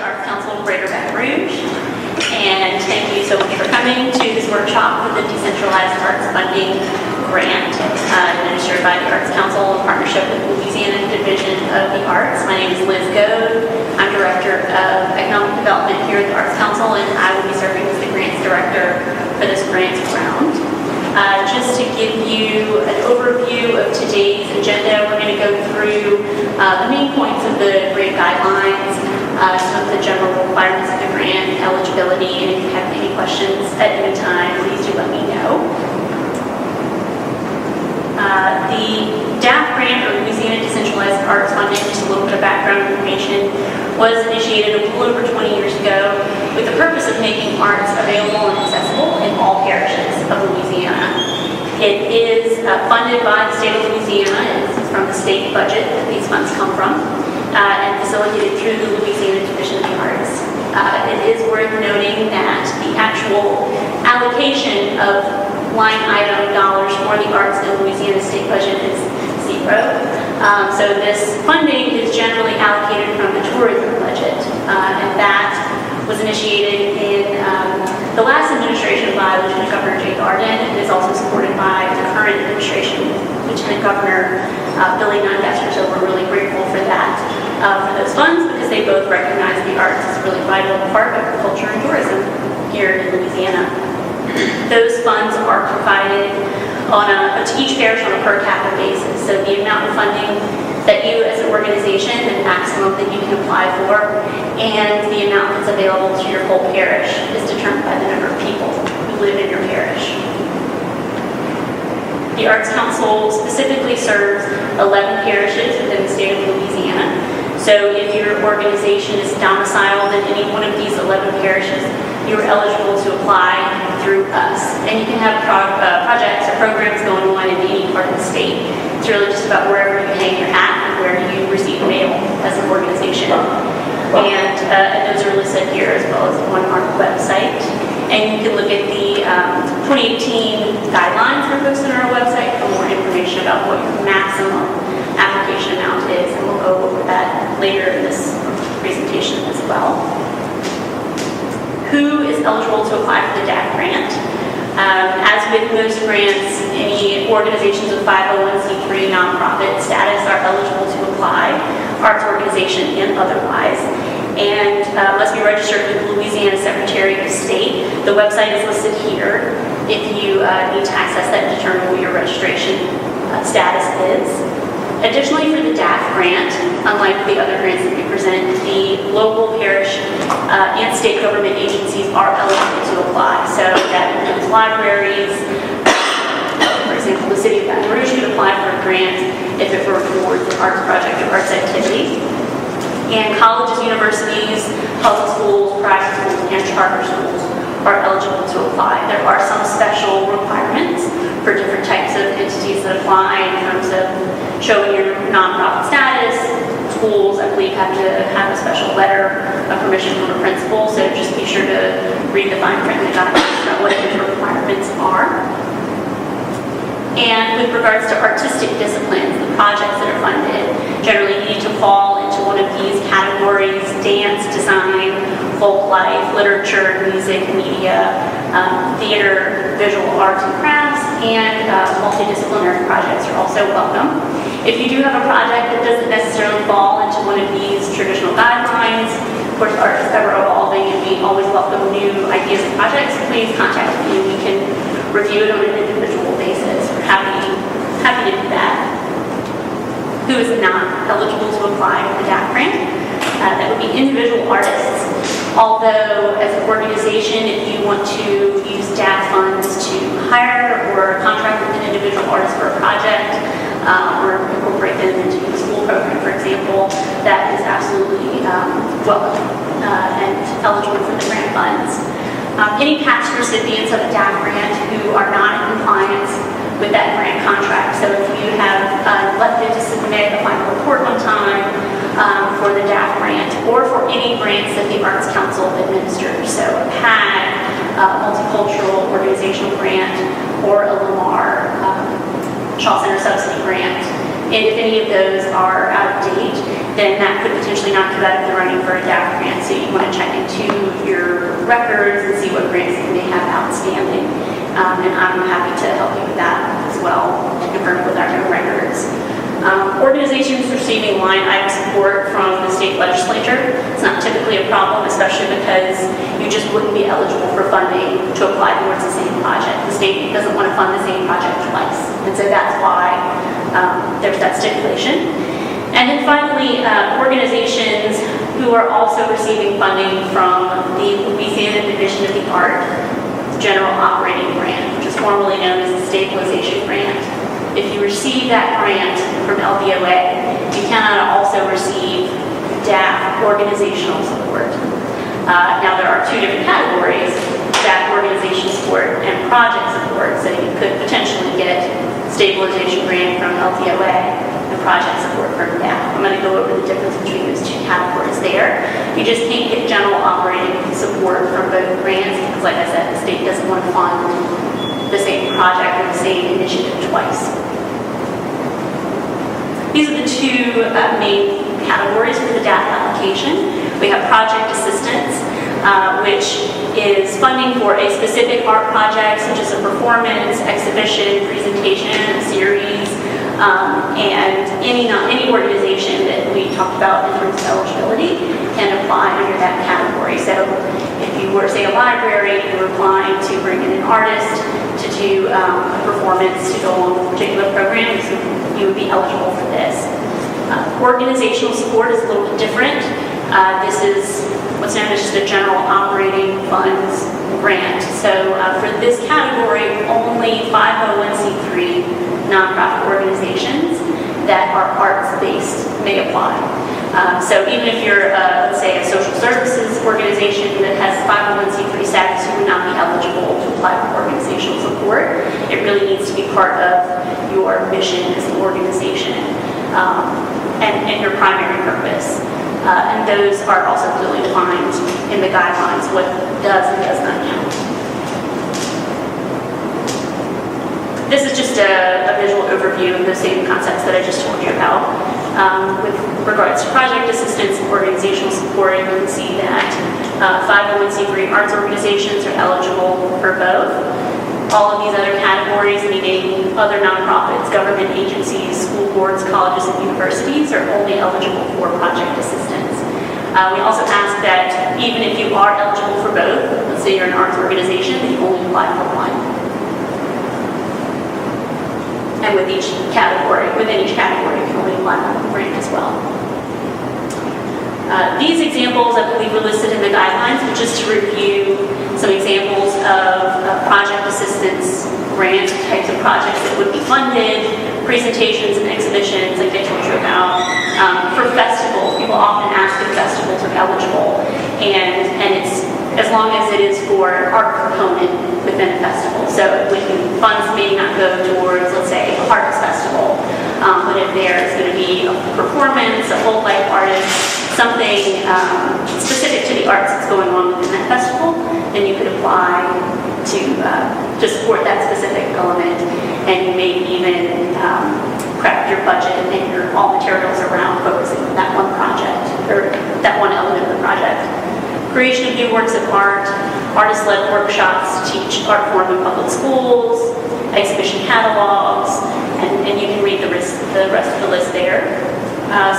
Arts Council of Greater Baton Rouge, and thank you so much for coming to this workshop for the Decentralized Arts Funding Grant administered by the Arts Council in partnership with Louisiana Division of the Arts. My name is Liz Goad. I'm Director of Economic Development here at the Arts Council, and I will be serving as the Grants Director for this grants round. Just to give you an overview of today's agenda, we're going to go through the main points of the grant guidelines, some of the general requirements of the grant, eligibility, and if you have any questions at any time, please do let me know. The DAF grant, or Louisiana Decentralized Arts Funding, just a little bit of background information, was initiated a little over 20 years ago with the purpose of making arts available and accessible in all parishes of Louisiana. It is funded by the state of Louisiana, and this is from the state budget that these funds come from, and facilitated through the Louisiana Division of the Arts. It is worth noting that the actual allocation of line item dollars for the arts in the Louisiana state budget is zero. So this funding is generally allocated from the tourism budget, and that was initiated in the last administration by Lieutenant Governor Jay Garden. It is also supported by the current administration, Lieutenant Governor Billy Nunn-Dester. So we're really grateful for that, for those funds, because they both recognize the arts as a really vital part of culture and tourism here in Louisiana. Those funds are provided to each parish on a per capita basis. So the amount of funding that you as an organization, the maximum that you can apply for, and the amount that's available to your whole parish is determined by the number of people who live in your parish. The Arts Council specifically serves 11 parishes within the state of Louisiana. So if your organization is domiciled in any one of these 11 parishes, you are eligible to apply through us. And you can have projects or programs going on in any part of the state. It's really just about wherever you hang your hat and where you receive mail as an organization. And those are listed here as well as on our website. And you can look at the 2018 guidelines that are posted on our website for more information about what your maximum application amount is. And we'll go over that later in this presentation as well. Who is eligible to apply for the DAF grant? As with most grants, any organizations with 501c3 nonprofit status are eligible to apply, arts organization and otherwise, and must be registered with the Louisiana Secretary of State. The website is listed here if you need to access that and determine what your registration status is. Additionally, for the DAF grant, unlike the other grants that we present, the local parish and state government agencies are eligible to apply. So that includes libraries. For example, the city of Baton Rouge could apply for a grant if it were towards an arts project or arts activity. And colleges, universities, public schools, private schools, and charter schools are eligible to apply. There are some special requirements for different types of entities that apply in terms of showing your nonprofit status. Schools, I believe, have to have a special letter of permission from a principal, so just be sure to read the fine print in the guidelines about what those requirements are. And with regards to artistic disciplines, the projects that are funded generally need to fall into one of these categories: dance, design, folk life, literature, music, media, theater, visual arts and crafts, and multidisciplinary projects are also welcome. If you do have a project that doesn't necessarily fall into one of these traditional guidelines, of course, art is ever evolving and we always welcome new ideas and projects, please contact me. We can review it on an individual basis. We're happy to do that. Who is not eligible to apply for the DAF grant? That would be individual artists. Although, as an organization, if you want to use DAF funds to hire or contract with an individual artist for a project, or incorporate them into the school program, for example, that is absolutely welcome and eligible for the grant funds. Any past recipients of a DAF grant who are not in compliance with that grant contract, so if you have neglected to submit a final report on time for the DAF grant, or for any grants that the Arts Council administers, so a PAG, multicultural organizational grant, or a Lamar Shaw Center subsidy grant, And if any of those are out of date, then that could potentially knock you out of the running for a DAF grant. So you want to check into your records and see what grants you may have outstanding. And I'm happy to help you with that as well, to confirm with our own records. Organizations receiving line item support from the state legislature, it's not typically a problem, especially because you just wouldn't be eligible for funding to apply towards the same project. The state doesn't want to fund the same project twice. And so that's why there's that stipulation. And then finally, organizations who are also receiving funding from the Louisiana Division of the Art General Operating Grant, which is formerly known as the Stabilization Grant. If you receive that grant from LBOA, you cannot also receive DAF organizational support. Now there are two different categories, DAF organizational support and project support. So you could potentially get stabilization grant from LBOA and project support from DAF. I'm going to go over the difference between those two categories there. You just can't get general operating support from both grants because, like I said, the state doesn't want to fund the same project or the same initiative twice. These are the two main categories for the DAF application. We have project assistance, which is funding for a specific art project, such as a performance, exhibition, presentation, series, and any organization that we talked about in terms of eligibility can apply under that category. So if you were, say, a library, you were applying to bring in an artist to do a performance to go on with a particular program, so you would be eligible for this. Organizational support is a little bit different. This is what's known as just a general operating funds grant. So for this category, only 501c3 nonprofit organizations that are arts-based may apply. So even if you're, let's say, a social services organization that has 501c3 status, you would not be eligible to apply for organizational support. It really needs to be part of your mission as an organization and your primary purpose. And those are also clearly defined in the guidelines, what does and does not count. This is just a visual overview of the same concepts that I just told you about. With regards to project assistance and organizational support, you can see that 501c3 arts organizations are eligible for both. All of these other categories, meaning other nonprofits, government agencies, school boards, colleges, and universities, are only eligible for project assistance. We also ask that even if you are eligible for both, let's say you're an arts organization, that you only apply for one. And with each category, within each category, you can only apply for one grant as well. These examples, I believe, were listed in the guidelines, but just to review some examples of project assistance grant types of projects that would be funded, presentations and exhibitions, like I told you about. For festivals, people often ask if festivals are eligible, and it's as long as it is for art component within a festival. So funds may not go towards, let's say, a harvest festival, but if there's going to be a performance, a whole life artist, something specific to the arts that's going on within that festival, then you could apply to support that specific element, and you may even prep your budget and your all materials around focusing on that one project, or that one element of the project. Creation of new works of art, artist-led workshops to teach art form in public schools, exhibition catalogs, and you can read the rest of the list there.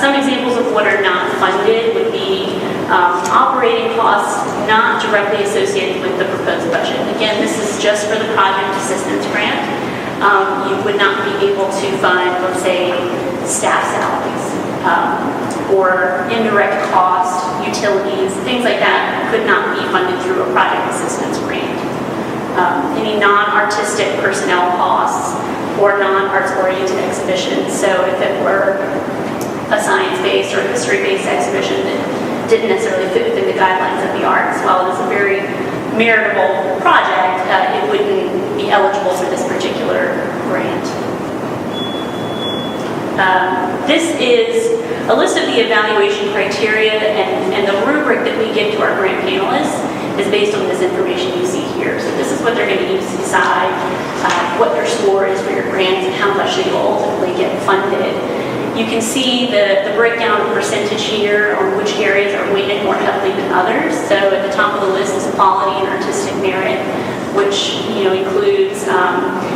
Some examples of what are not funded would be operating costs not directly associated with the proposed budget. Again, this is just for the project assistance grant. You would not be able to fund, let's say, staff salaries or indirect cost, utilities, things like that could not be funded through a project assistance grant. Any non-artistic personnel costs or non-arts oriented exhibitions. So if it were a science-based or a history-based exhibition that didn't necessarily fit within the guidelines of the arts, while it is a very meritable project, it wouldn't be eligible for this particular grant. This is a list of the evaluation criteria, and the rubric that we give to our grant panelists is based on this information you see here. So this is what they're going to use to decide what your score is for your grants and how much you'll ultimately get funded. You can see the breakdown of percentage here on which areas are weighted more heavily than others. So at the top of the list is quality and artistic merit, which includes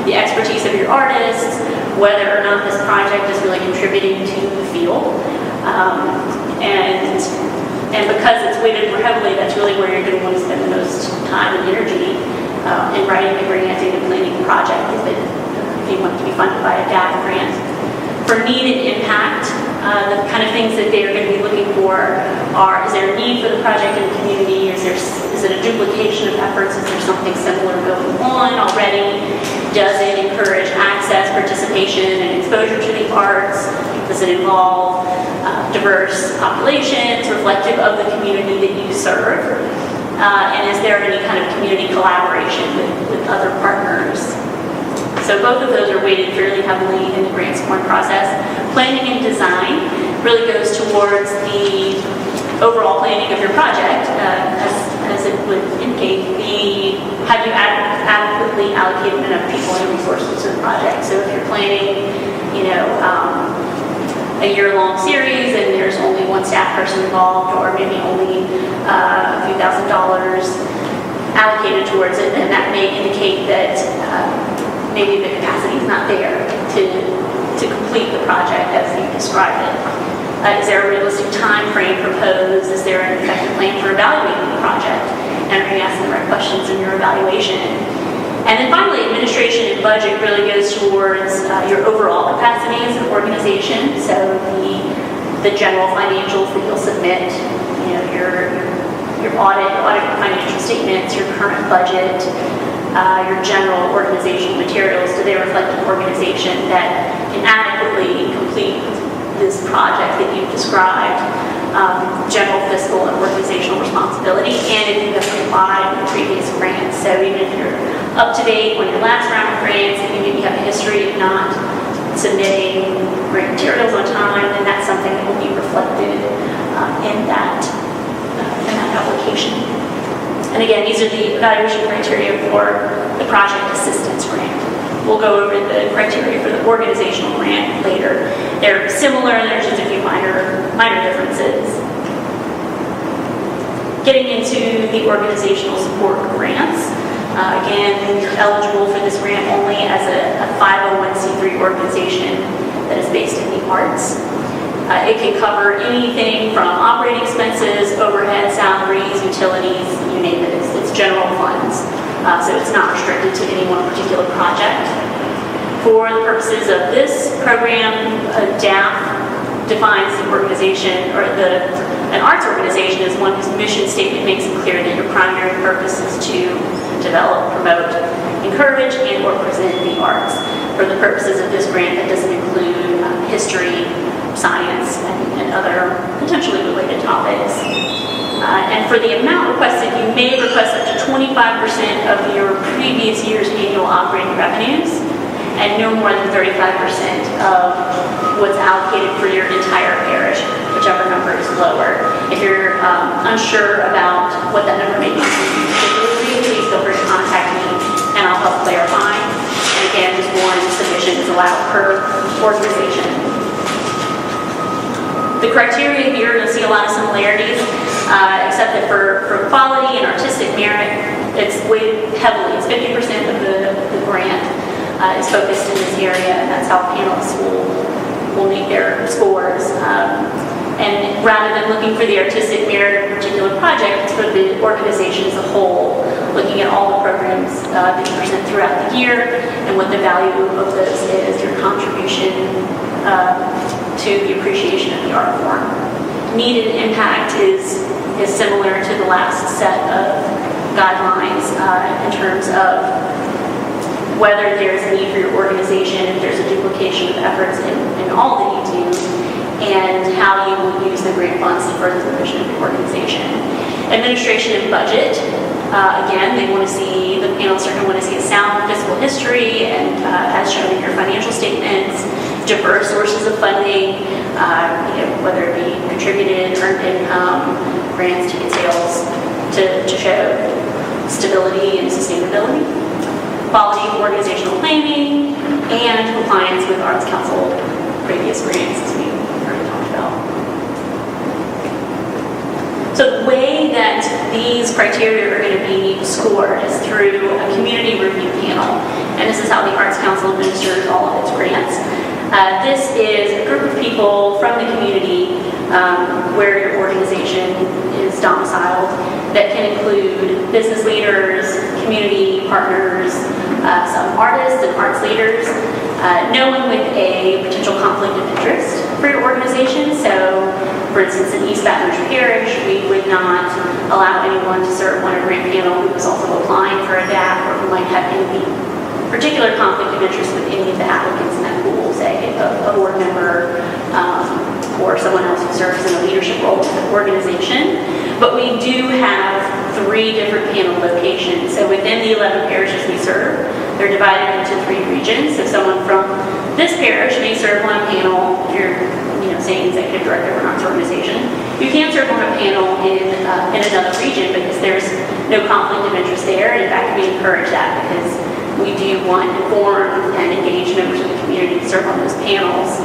the expertise of your artists, whether or not this project is really contributing to the field, and because it's weighted more heavily, that's really where you're going to want to spend the most time and energy in writing the grant and planning the project if you want it to be funded by a DAF grant. For need and impact, the kind of things that they're going to be looking for are: is there a need for the project in the community? Is it a duplication of efforts? Is there something similar going on already? Does it encourage access, participation, and exposure to the arts? Does it involve diverse populations, reflective of the community that you serve? And is there any kind of community collaboration with other partners? So both of those are weighted fairly heavily in the grant scoring process. Planning and design really goes towards the overall planning of your project, as it would indicate. Have you adequately allocated enough people and resources to the project? So if you're planning, a year-long series and there's only one staff person involved, or maybe only a few $1,000s allocated towards it, then that may indicate that maybe the capacity is not there to complete the project as you described it. Is there a realistic time frame proposed? Is there an effective plan for evaluating the project? And are you asking the right questions in your evaluation? And then finally, administration and budget really goes towards your overall capacity as an organization. So the general financials that you'll submit, your audit financial statements, your current budget, your general organizational materials. Do they reflect an organization that can adequately complete this project that you've described? General fiscal and organizational responsibility, and if you have applied in previous grants. So even if you're up to date on your last round of grants, if you maybe have a history of not submitting grant materials on time, then that's something that will be reflected in that application. And again, these are the evaluation criteria for the project assistance grant. We'll go over the criteria for the organizational grant later. They're similar, there's just a few minor differences. Getting into the organizational support grants. Again, you're eligible for this grant only as a 501c3 organization that is based in the arts. It can cover anything from operating expenses, overhead, salaries, utilities, you name it. It's general funds. So it's not restricted to any one particular project. For the purposes of this program, DAF defines the organization, or an arts organization, as one whose mission statement makes it clear that your primary purpose is to develop, promote, encourage, and or present the arts. For the purposes of this grant, that doesn't include history, science, and other potentially related topics. And for the amount requested, you may request up to 25% of your previous year's annual operating revenues, and no more than 35% of what's allocated for your entire parish, whichever number is lower. If you're unsure about what that number may be particularly, please feel free to contact me, and I'll help clarify. And again, just one submission is allowed per organization. The criteria here, you'll see a lot of similarities, except that for quality and artistic merit, it's weighted heavily. It's 50% of the grant is focused in this area, and that's how panelists will make their scores. And rather than looking for the artistic merit of a particular project, it's for the organization as a whole, looking at all the programs that you present throughout the year and what the value of those is, your contribution to the appreciation of the art form. Need and impact is similar to the last set of guidelines in terms of whether there's a need for your organization, if there's a duplication of efforts in all that you do, and how you will use the grant funds to further the mission of your organization. Administration and budget. Again, the panelists are going to want to see a sound fiscal history, and as shown in your financial statements, diverse sources of funding, whether it be contributed, earned income, grants, ticket sales, to show stability and sustainability. Quality of organizational planning, and compliance with Arts Council previous grants, as we So the way that these criteria are going to be scored is through a community review panel, and this is how the Arts Council administers all of its grants. This is a group of people from the community where your organization is domiciled that can include business leaders, community partners, some artists and arts leaders, no one with a potential conflict of interest for your organization. So, for instance, in East Baton Rouge Parish, we would not allow anyone to serve on a grant panel who was also applying for a DAP or who might have any particular conflict of interest with any of the applicants in that pool, say a board member or someone else who serves in a leadership role with the organization. But we do have 3 different panel locations. So within the 11 parishes we serve, they're divided into 3 regions. So someone from this parish may serve on a panel, if you're say executive director of an arts organization. You can serve on a panel in another region because there's no conflict of interest there. And in fact, we encourage that because we do want informed and engaged members of the community to serve on those panels.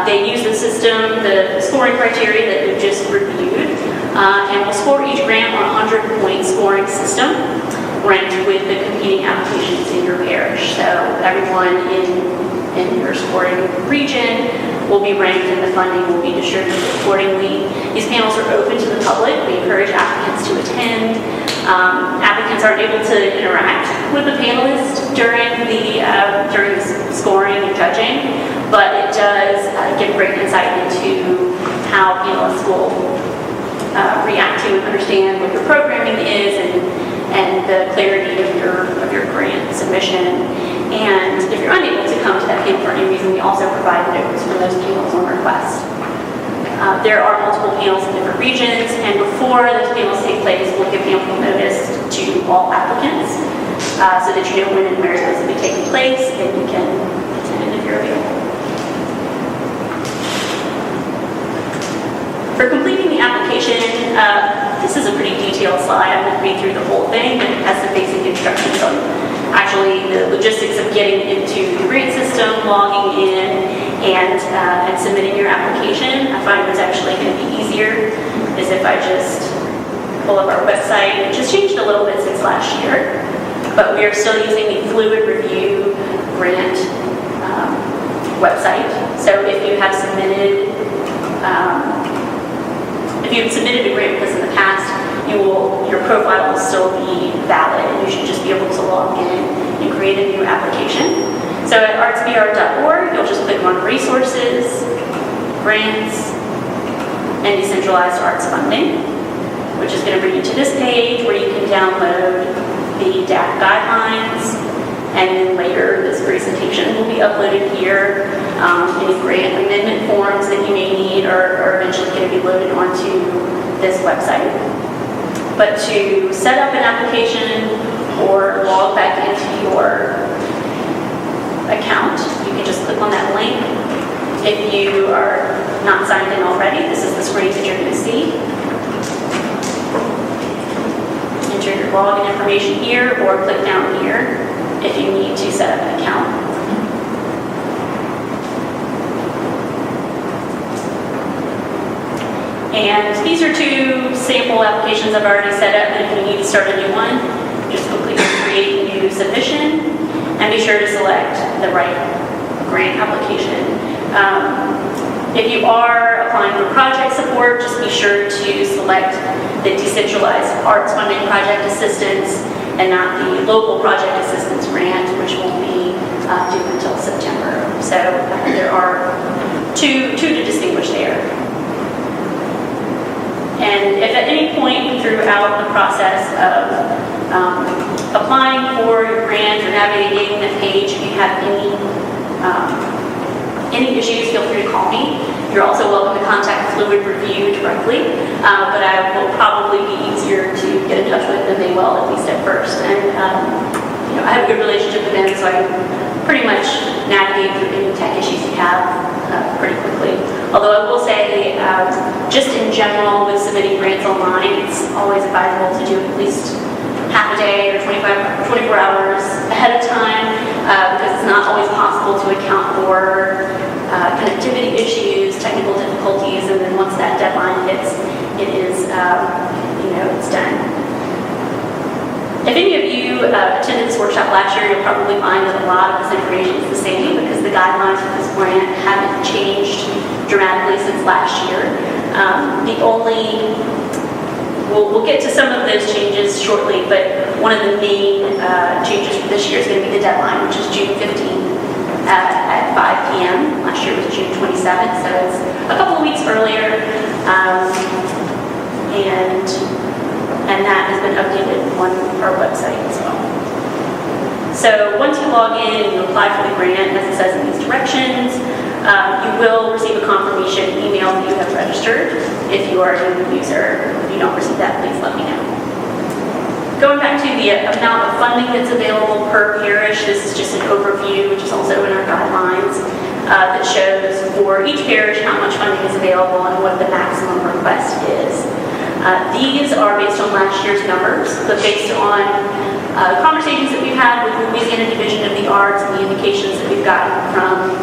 They use the system, the scoring criteria that we've just reviewed, and will score each grant on a 100-point scoring system ranked with the competing applications in your parish. So everyone in your scoring region will be ranked and the funding will be distributed accordingly. These panels are open to the public. We encourage applicants to attend. Applicants aren't able to interact with the panelists during the scoring and judging, but it does give great insight into how panelists will react to and understand what your programming is and the clarity of your grant submission. And if you're unable to come to that panel for any reason, we also provide notes for those panels on request. There are multiple panels in different regions, and before those panels take place, we'll give ample notice to all applicants so that you know when and where those will be taking place, and you can attend if you're available. For completing the application, this is a pretty detailed slide. I won't read through the whole thing, but it has some basic instructions on actually the logistics of getting into the grant system, logging in, and submitting your application. I find what's actually going to be easier is if I just pull up our website, which has changed a little bit since last year, but we are still using the Fluid Review grant website. So if you have submitted a grant with us in the past, your profile will still be valid, and you should just be able to log in and create a new application. So at artsbr.org, you'll just click on Resources, Grants, and Decentralized Arts Funding, which is going to bring you to this page where you can download the DAP guidelines, and then later this presentation will be uploaded here. Any grant amendment forms that you may need are eventually going to be loaded onto this website. But to set up an application or log back into your account, you can just click on that link. If you are not signed in already, this is the screen that you're going to see. Enter your login information here or click down here if you need to set up an account. And these are 2 sample applications I've already set up, and if you need to start a new one, just click Create New Submission, and be sure to select the right grant application. If you are applying for project support, just be sure to select the Decentralized Arts Funding Project Assistance and not the Local Project Assistance Grant, which won't be due until September. So there are two to distinguish there. And if at any point throughout the process of applying for your grant or navigating the page, if you have any issues, feel free to call me. You're also welcome to contact Fluid Review directly, but I will probably be easier to get in touch with than they will, at least at first. And I have a good relationship with them, so I pretty much navigate through any tech issues you have pretty quickly. Although I will say, just in general, with submitting grants online, it's always advisable to do at least half a day or 24 hours ahead of time, because it's not always possible to account for connectivity issues, technical difficulties, and then once that deadline hits, it is, it's done. If any of you attended this workshop last year, you'll probably find that a lot of this information is the same because the guidelines for this grant haven't changed dramatically since last year. We'll get to some of those changes shortly, but one of the main changes for this year is going to be the deadline, which is June 15th at 5 p.m. Last year was June 27th, so it's a couple of weeks earlier, and that has been updated on our website as well. So once you log in and you apply for the grant, as it says in these directions, you will receive a confirmation email that you have registered. If you are a new user, if you don't receive that, please let me know. Going back to the amount of funding that's available per parish, this is just an overview, which is also in our guidelines, that shows for each parish how much funding is available and what the maximum request is. These are based on last year's numbers, but based on conversations that we've had with the Louisiana Division of the Arts and the indications that we've gotten from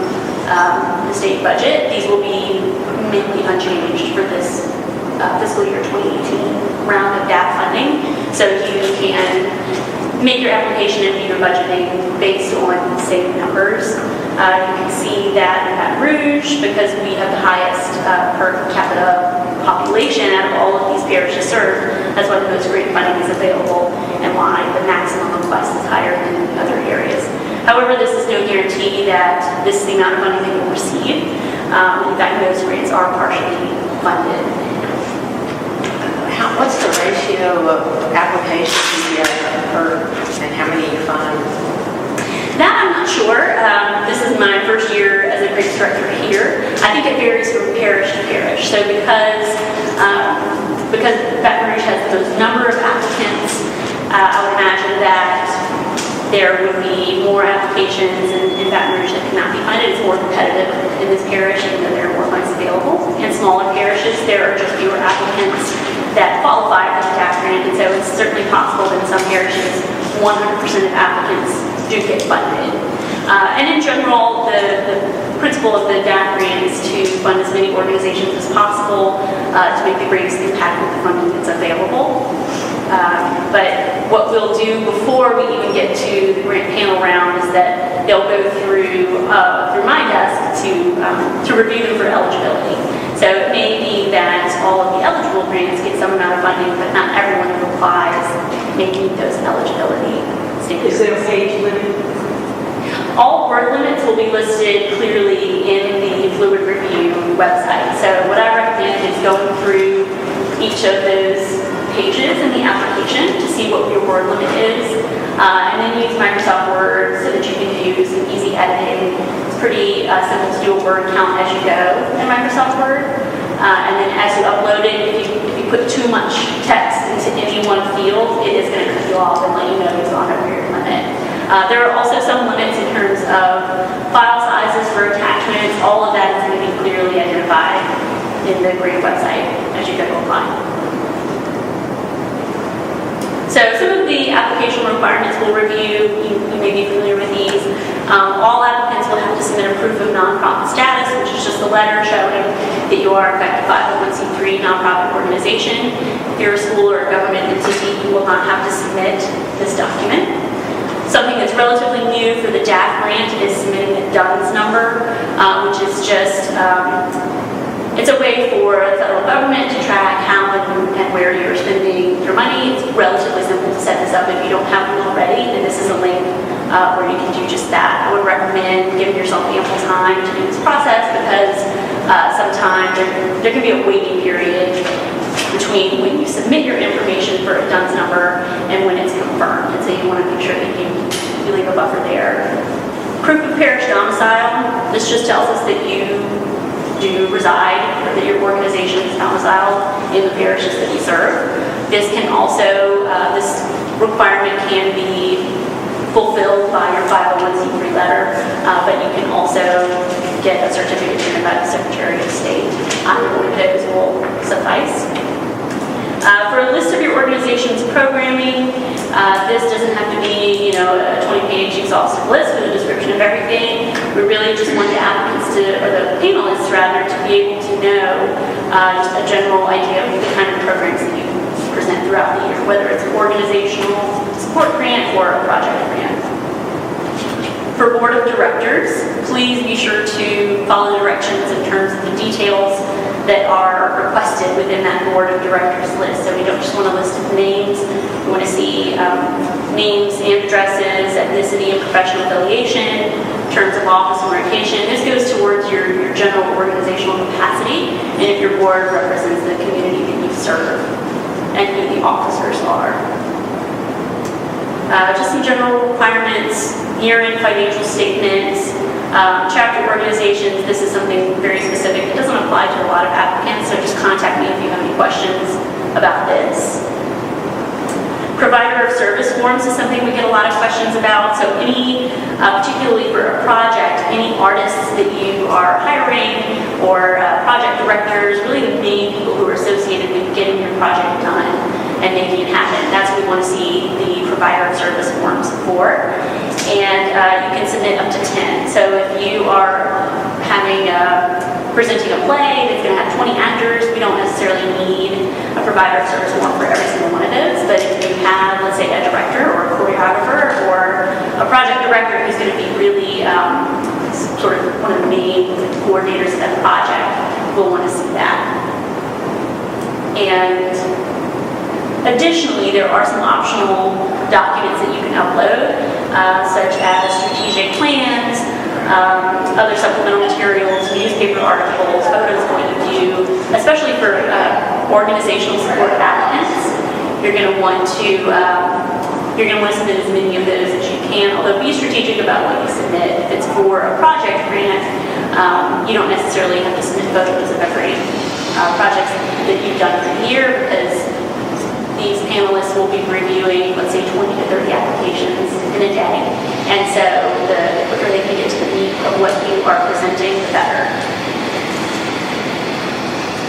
the state budget, these will be mainly unchanged for this fiscal year 2018 round of DAP funding. So you can make your application and do your budgeting based on the same numbers. You can see that in Baton Rouge, because we have the highest per capita population out of all of these parishes served, that's why the most grant funding is available and why the maximum request is higher than in other areas. However, this is no guarantee that this is the amount of money that you'll receive. In fact, most grants are partially funded. What's the ratio of applications you get per, and how many you find? That I'm not sure. This is my first year as a grants director here. I think it varies from parish to parish. So because Baton Rouge has the most number of applicants, I would imagine that there would be more applications in Baton Rouge that cannot be funded. It's more competitive in this parish, even though there are more funds available. In smaller parishes, there are just fewer applicants that qualify for the DAP grant, and so it's certainly possible that in some parishes, 100% of applicants do get funded. And in general, the principle of the DAP grant is to fund as many organizations as possible to make the greatest impact with the funding that's available. But what we'll do before we even get to the grant panel round is that they'll go through my desk to review them for eligibility. So it may be that all of the eligible grants get some amount of funding, but not everyone who applies may meet those eligibility standards. Is there a page limit? All word limits will be listed clearly in the Fluid Review website. So what I recommend is going through each of those pages in the application to see what your word limit is, and then use Microsoft Word so that you can do some easy editing. It's pretty simple to do a word count as you go in Microsoft Word, and then as you upload it, if you put too much text into any one field, it is going to cut you off and let you know you've gone over your limit. There are also some limits in terms of file sizes for attachments. All of that is going to be clearly identified in the grant website as you go to apply. So some of the application requirements we'll review, you may be familiar with these. All applicants will have to submit a proof of nonprofit status, which is just a letter showing that you are in fact a 501c3 nonprofit organization. If you're a school or a government entity, you will not have to submit this document. Something that's relatively new for the DAP grant is submitting the DUNS number, which is just it's a way for the federal government to track how and where you're spending your money. It's relatively simple to set this up if you don't have one already, and this is a link where you can do just that. I would recommend giving yourself ample time to do this process because sometimes there can be a waiting period between when you submit your information for a DUNS number and when it's confirmed. And so you want to make sure that you leave a buffer there. Proof of parish domicile. This just tells us that you do reside, or that your organization is domiciled in the parishes that you serve. This can also, this requirement can be fulfilled by your 501c3 letter, but you can also get a certificate given by the Secretary of State. Either one of those will suffice. For a list of your organization's programming, this doesn't have to be, a 20-page exhaustive list, but it description of everything. We really just want the applicants or the panelists rather, to be able to know just a general idea of the kind of programs that you present throughout the year, whether it's an organizational support grant or a project grant. For board of directors, please be sure to follow directions in terms of the details that are requested within that board of directors list. So we don't just want a list of names. We want to see names and addresses, ethnicity and professional affiliation, terms of office and location. This goes towards your general organizational capacity and if your board represents the community that you serve and who the officers are. Just some general requirements, year-end financial statements, chapter organizations. This is something very specific. It doesn't apply to a lot of applicants, so just contact me if you have any questions about this. Provider of service forms is something we get a lot of questions about. So any, particularly for a project, any artists that you are hiring or project directors, really the main people who are associated with getting your project done and making it happen. That's what we want to see the provider of service forms for. And you can submit up to 10. So if you are having presenting a play that's going to have 20 actors, we don't necessarily need a provider of service form for every single one of those. But if you have, let's say, a director or a choreographer or a project director who's going to be really sort of one of the main coordinators of that project, we'll want to see that. And additionally, there are some optional documents that you can upload, such as strategic plans, other supplemental materials, newspaper articles, photos point of view, especially for organizational support applicants. You're going to want to submit as many of those as you can, although be strategic about what you submit. If it's for a project grant, you don't necessarily have to submit photos of every project that you've done for the year, because these panelists will be reviewing, let's say, 20 to 30 applications in a day. And so the quicker they can get to the meat of what you are presenting, the better.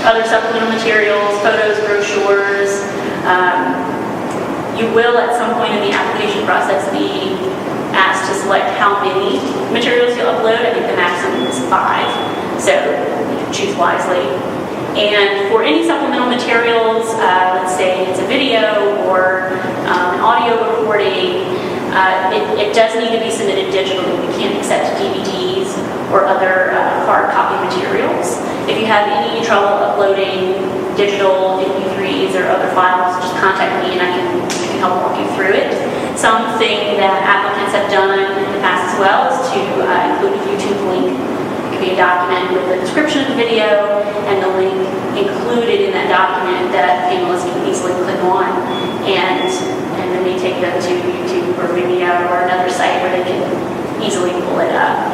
Other supplemental materials, photos, brochures. You will, at some point in the application process, be asked to select how many materials you'll upload. I think the maximum is 5. So choose wisely. And for any supplemental materials, let's say it's a video or an audio recording, it does need to be submitted digitally. We can't accept DVDs or other hard copy materials. If you have any trouble uploading digital MP3s or other files, just contact me and I can help walk you through it. Something that applicants have done in the past as well is to include a YouTube link. It could be a document with a description of the video and the link included in that document that panelists can easily click on, and then they take them to YouTube or Vimeo or another site where they can easily pull it up.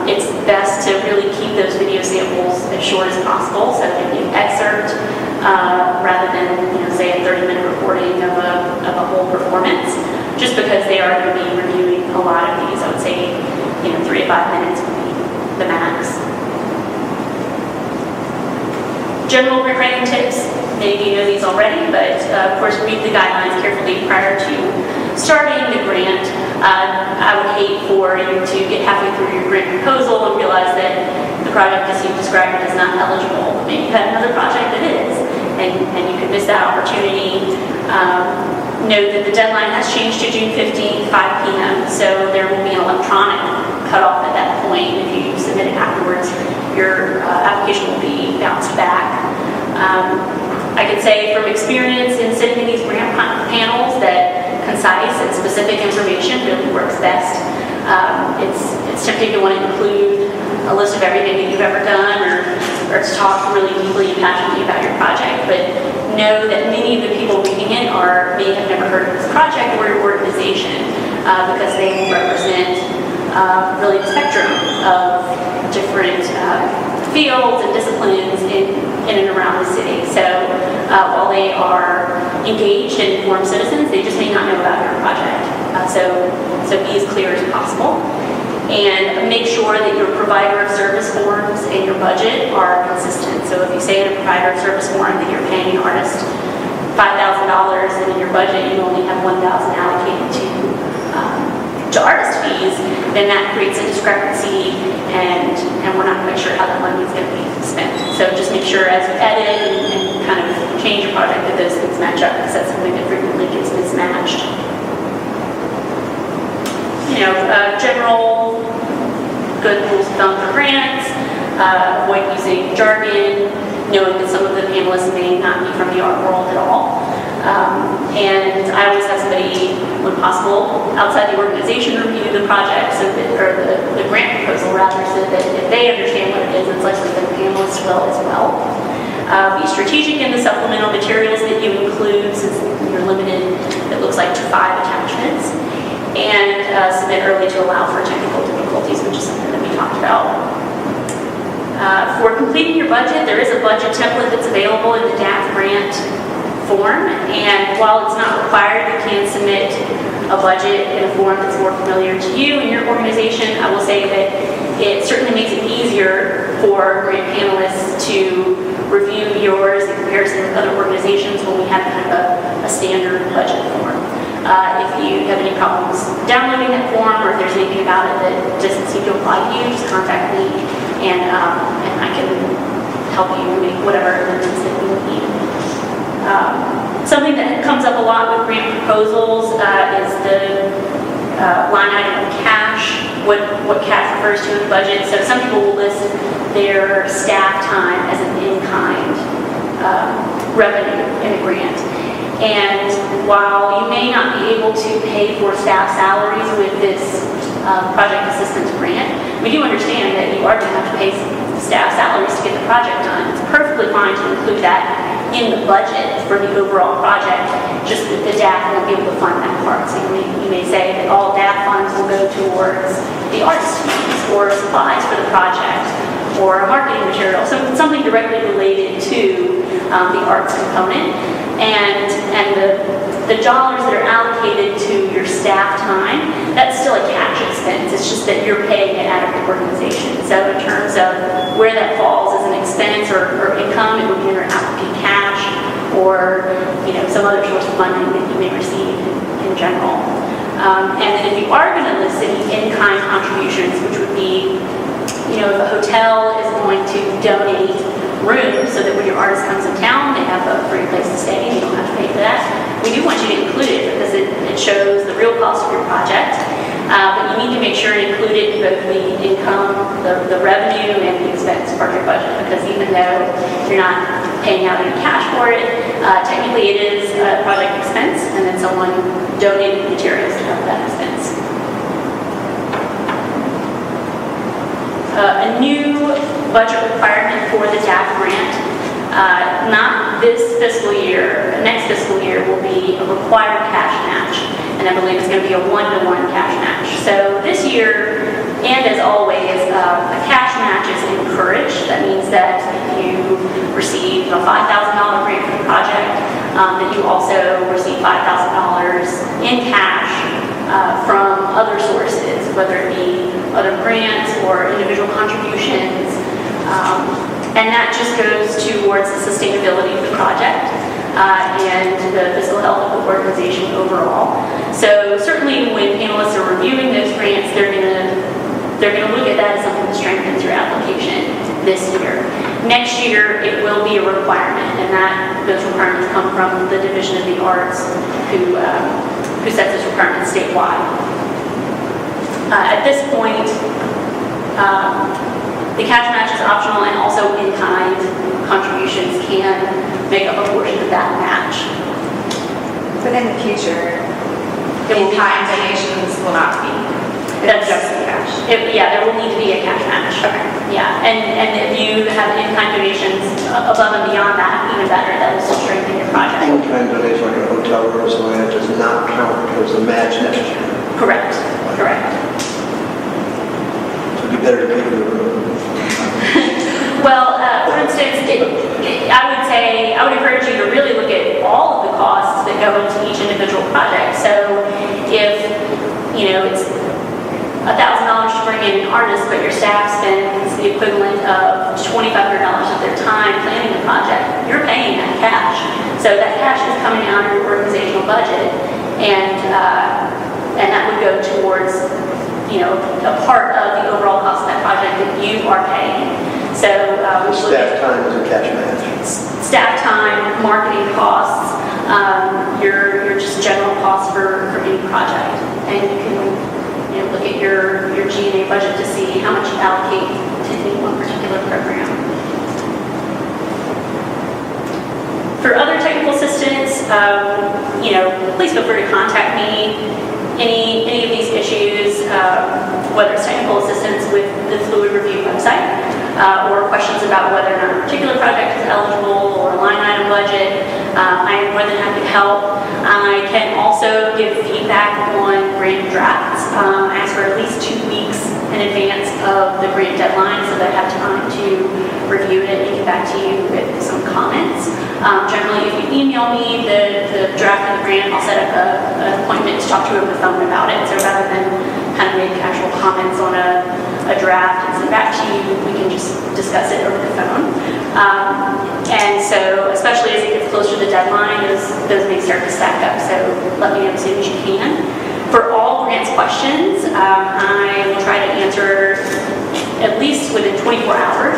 It's best to really keep those video samples as short as possible, so it can be an excerpt rather than, say, a 30-minute recording of a whole performance, just because they are going to be reviewing a lot of these. I would say 3 to 5 minutes would be the max. General grant tips, many of you know these already, but of course read the guidelines carefully prior to starting the grant. I would hate for you to get halfway through your grant proposal and realize that the project as you've described it is not eligible. Maybe you have another project that is, and you could miss that opportunity. Note that the deadline has changed to June 15th, 5 p.m., so there will be an electronic cutoff at that point. If you submit it afterwards, your application will be bounced back. I could say from experience in sitting in these grant panels that concise and specific information really works best. It's tempting to want to include a list of everything that you've ever done or to talk really deeply and passionately about your project, but know that many of the people reading it may have never heard of this project or your organization because they represent really the spectrum of different fields and disciplines in and around the city. So while they are engaged and informed citizens, they just may not know about your project. So be as clear as possible. And make sure that your provider of service forms and your budget are consistent. So if you say in a provider of service form that you're paying an artist $5,000 and in your budget you only have $1,000 allocated to to artist fees, then that creates a discrepancy, and we're not quite sure how that money is going to be spent. So just make sure as you edit and kind of change your project that those things match up, because that's something that frequently gets mismatched. General good rules of thumb for grants, avoid using jargon, knowing that some of the panelists may not be from the art world at all. And I always have somebody, when possible, outside the organization review the project, or the grant proposal rather, so that if they understand what it is, it's likely that the panelists will as well. Be strategic in the supplemental materials that you include, since you're limited, it looks like, to 5 attachments. And submit early to allow for technical difficulties, which is something that we talked about. For completing your budget, there is a budget template that's available in the DAF grant form, and while it's not required, you can submit a budget in a form that's more familiar to you and your organization. I will say that it certainly makes it easier for grant panelists to review yours in comparison with other organizations when we have kind of a standard budget form. If you have any problems downloading that form, or if there's anything about it that doesn't seem to apply to you, just contact me, and I can help you make whatever amendments that you need. Something that comes up a lot with grant proposals is the line item of cash, what cash refers to in the budget. So some people will list their staff time as an in-kind revenue in a grant. And while you may not be able to pay for staff salaries with this project assistance grant, we do understand that you are going to have to pay staff salaries to get the project done. It's perfectly fine to include that in the budget for the overall project, just that the DAF won't be able to fund that part. So you may say that all DAF funds will go towards the artist fees or supplies for the project or marketing material, something directly related to the arts component. And the dollars that are allocated to your staff time, that's still a cash expense. It's just that you're paying it out of the organization. So in terms of where that falls as an expense or income, it would either have to be cash or some other source of funding that you may receive in general. And then if you are going to list any in-kind contributions, which would be, if a hotel is going to donate rooms so that when your artist comes in town, they have a free place to stay and you don't have to pay for that. We do want you to include it because it shows the real cost of your project. But you need to make sure to include it in both the income, the revenue, and the expense part of your budget, because even though you're not paying out any cash for it, technically it is a project expense, and then someone donated materials to cover that expense. A new budget requirement for the DAF grant, not this fiscal year, next fiscal year will be a required cash match, and I believe it's going to be a 1-to-1 cash match. So this year, and as always, a cash match is encouraged. That means that if you receive a $5,000 grant for the project, that you also receive $5,000 in cash from other sources, whether it be other grants or individual contributions, and that just goes towards the sustainability of the project and the fiscal health of the organization overall. So certainly when panelists are reviewing those grants, they're going to look at that as something that strengthens your application this year. Next year, it will be a requirement, and those requirements come from the Division of the Arts, who sets those requirements statewide. At this point, the cash match is optional, and also in-kind contributions can make up a portion of that match. But in the future, in-kind donations will not be. That's just cash. There will need to be a cash match. Okay. Yeah, and if you have in-kind donations above and beyond that, even better, that will still strengthen your project. In-kind donation like a hotel room or something like that does not count towards the match next year. Correct. So it'd be better to pay for the room. Well, for instance, I would encourage you to really look at all of the costs that go into each individual project. So if it's $1,000 to bring in an artist, but your staff spends the equivalent of $2,500 of their time planning the project, you're paying that cash. So that cash is coming out of your organizational budget, and that would go towards a part of the overall cost of that project that you are paying. So Staff time is a cash match. staff time, marketing costs, your just general costs for any project. And you can look at your G&A budget to see how much you allocate to any one particular program. For other technical assistance, please feel free to contact me. Any of these issues, whether it's technical assistance with the Fluid Review website, or questions about whether or not a particular project is eligible or a line item budget, I am more than happy to help. I can also give feedback on grant drafts. I ask for at least 2 weeks in advance of the grant deadline so that I have time to review it and get back to you with some comments. Generally, if you email me the draft of the grant, I'll set up an appointment to talk to you over the phone about it. So rather than kind of make actual comments on a draft and send back to you, we can just discuss it over the phone. And so, especially as it gets closer to the deadline, those may start to stack up. So let me know as soon as you can. For all grants questions, I will try to answer at least within 24 hours.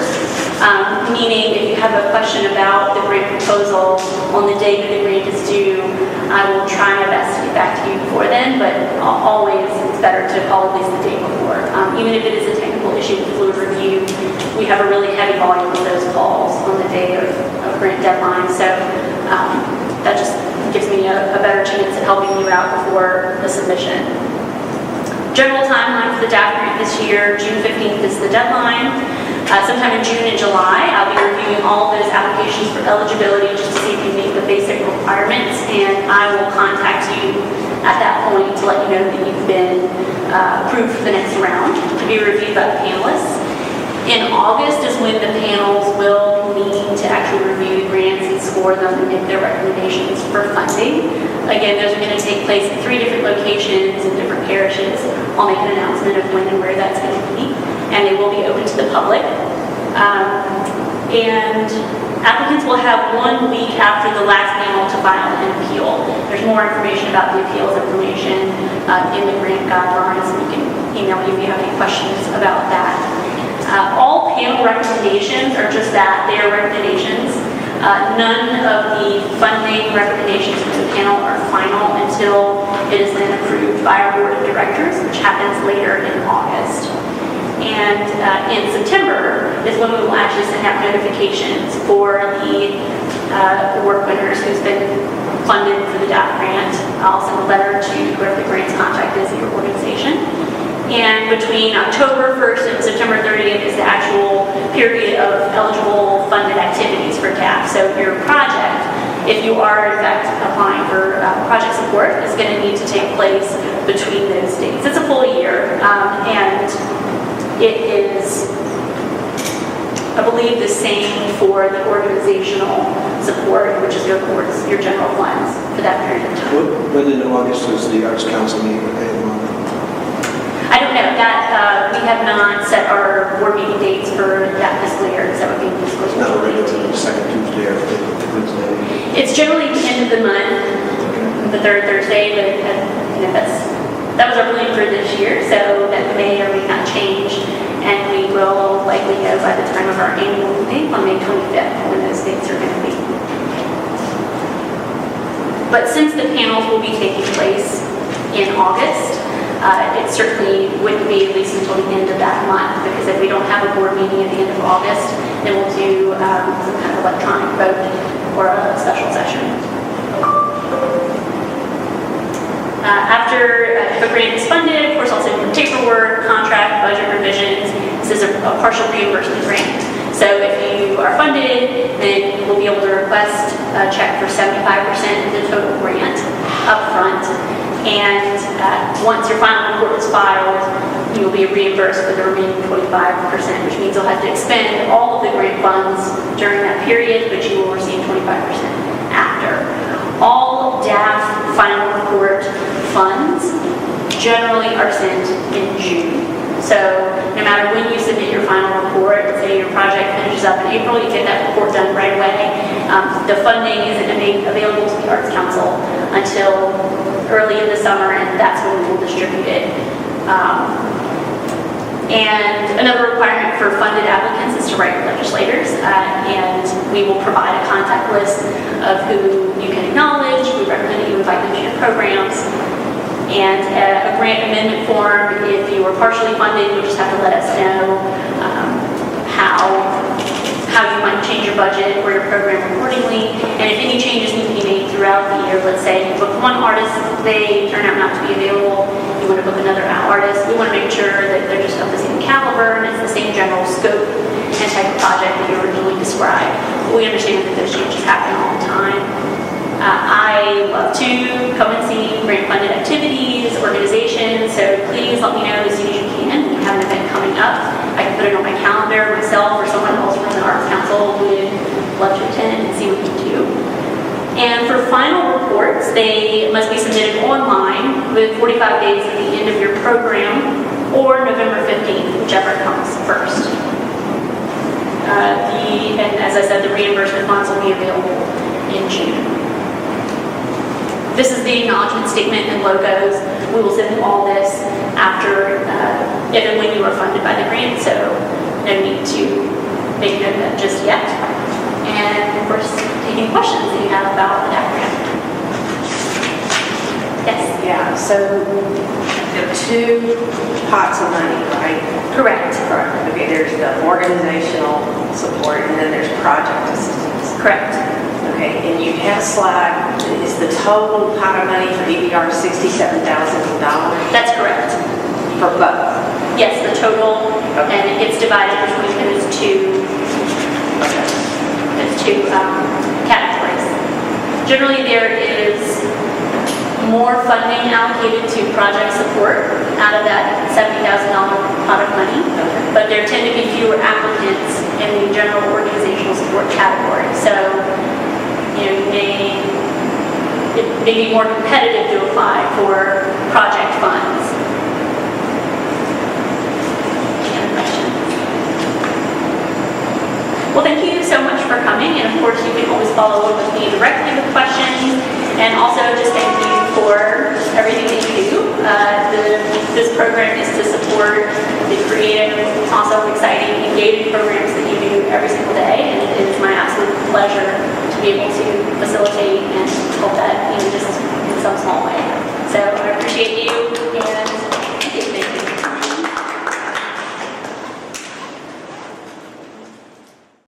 Meaning if you have a question about the grant proposal on the day that the grant is due, I will try my best to get back to you before then, but always it's better to call at least the day before. Even if it is a technical issue with Fluid Review, we have a really heavy volume of those calls on the day of grant deadline, so that just gives me a better chance at helping you out before the submission. General timeline for the DAP grant this year, June 15th is the deadline. Sometime in June and July, I'll be reviewing all of those applications for eligibility just to see if you meet the basic requirements, and I will contact you at that point to let you know that you've been approved for the next round to be reviewed by the panelists. In August is when the panels will need to actually review the grants and score them and make their recommendations for funding. Again, those are going to take place at 3 different locations in different parishes. I'll make an announcement of when and where that's going to be, and they will be open to the public. And applicants will have 1 week after the last panel to file an appeal. There's more information about the appeals information in the grant guidelines, and you can email me if you have any questions about that. All panel recommendations are just that, they are recommendations. None of the funding recommendations from the panel are final until it is then approved by our board of directors, which happens later in August. And in September is when we will actually send out notifications for the work winners who's been funded for the DAP grant. I'll send a letter to whoever the grant's contact is at your organization. And between October 1st and September 30th is the actual period of eligible funded activities for DAP. So your project, if you are in fact applying for project support, is going to need to take place between those dates. It's a full year, and it is, I believe, the same for the organizational support, which is towards your general funds for that period of time. When in August is the Arts Council meeting? I don't know. That we have not set our board meeting dates for that fiscal year, because that would be fiscal year 2018. Second Tuesday or Wednesday? It's generally the end of the month, the third Thursday, but that was our plan for this year, so that may or may not change, and we will likely know by the time of our annual meeting on May 25th when those dates are going to be. But since the panels will be taking place in August, it certainly wouldn't be at least until the end of that month, because if we don't have a board meeting at the end of August, then we'll do some kind of electronic vote or a special session. After if a grant is funded, of course, I'll send you paperwork, contract, budget revisions. This is a partial reimbursement grant. So if you are funded, then we'll be able to request a check for 75% of the total grant up front. And once your final report is filed, you will be reimbursed for the remaining 25%, which means you'll have to expend all of the grant funds during that period, but you will receive 25% after. All DAF final report funds generally are sent in June. So no matter when you submit your final report, say your project finishes up in April, you get that report done right away. The funding isn't available to the Arts Council until early in the summer, and that's when we will distribute it. And another requirement for funded applicants is to write to legislators, and we will provide a contact list of who you can acknowledge. We recommend that you invite them to your programs. And a grant amendment form, if you are partially funded, you'll just have to let us know how you might change your budget or your program accordingly. And if any changes need to be made throughout the year, let's say you book one artist, they turn out not to be available, you want to book another artist, we want to make sure that they're just of the same caliber and it's the same general scope and type of project that you originally described. But we understand that those changes happen all the time. I love to come and see grant-funded activities, organizations, so please let me know as soon as you can. We have an event coming up. I can put it on my calendar, myself or someone else from the Arts Council would love to attend and see what we do. And for final reports, they must be submitted online within 45 days at the end of your program or November 15th, whichever comes first. And as I said, the reimbursement funds will be available in June. This is the acknowledgement statement and logos. We will send them all this after, if and when you are funded by the grant, so no need to make note of that just yet. And of course, taking questions that you have about the DAP grant. Yes? Yeah, so there are two pots of money, right? Correct. Correct. Okay, there's the organizational support and then there's project assistance. Correct. Okay, and you have a slide, is the total pot of money for EBR $67,000? That's correct. For both? Yes, the total, Okay. and it gets divided between those two categories. Generally, there is more funding allocated to project support out of that $70,000 pot of money, but there tend to be fewer applicants in the general organizational support category. So, it may be more competitive to apply for project funds. Any other questions? Well, thank you so much for coming, and of course you can always follow up with me directly with questions, and also just thank you for everything that you do. This program is to support the creative, awesome, exciting, engaging programs that you do every single day, and it is my absolute pleasure to be able to facilitate and help that